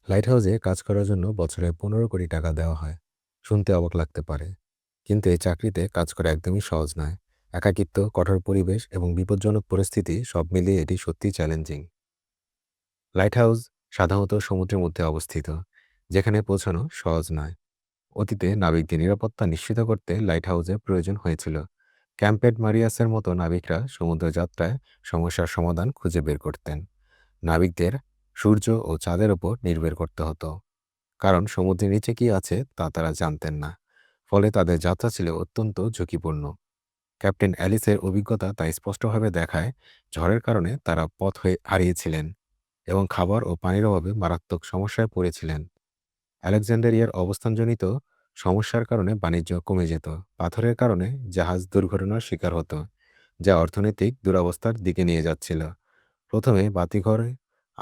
Light হাউসে কাজ করার জন্য বছরে 15 কোটি টাকা দেওয়া হয়। শুনতে অবাক লাগতে পারে, কিন্তু এই চাকরিতে কাজ করা একদমই সহজ নয়। একাকিত্ব, কঠোর পরিবেশ এবং বিপজ্জনক পরিস্থিতি সব মিলিয়ে এটি সত্যিই চ্যালেঞ্জিং। লাইট হাউস সাধারণত সমুদ্রের মধ্যে অবস্থিত, যেখানে পৌঁছানো সহজ নয়। অতীতে নাবিকদের নিরাপত্তা নিশ্চিত করতে লাইট হাউসের প্রয়োজন হয়েছিল। ক্যাম্পেড মারিয়াসের মতো নাবিকরা সমুদ্র যাত্রায় সমস্যার সমাধান খুঁজে বের করতেন। নাবিকদের সূর্য ও চাঁদের ওপর নির্ভর করতে হতো, কারণ সমুদ্রের নিচে কি আছে তা তারা জানতেন না। ফলে তাদের যাত্রা ছিল অত্যন্ত ঝুঁকিপূর্ণ। ক্যাপ্টেন অ্যালিসের অভিজ্ঞতা তা স্পষ্টভাবে দেখায়। ঝড়ের কারণে তারা পথ হয়ে হারিয়েছিলেন এবং খাবার ও পানির অভাবে মারাত্মক সমস্যায় পড়েছিলেন। আলেকজান্ডারিয়ার অবস্থানজনিত সমস্যার কারণে বাণিজ্য কমে যেত। পাথরের কারণে জাহাজ দুর্ঘটনার শিকার হতো, যা অর্থনৈতিক দুরবস্থার দিকে নিয়ে যাচ্ছিল। প্রথমে বাতিঘর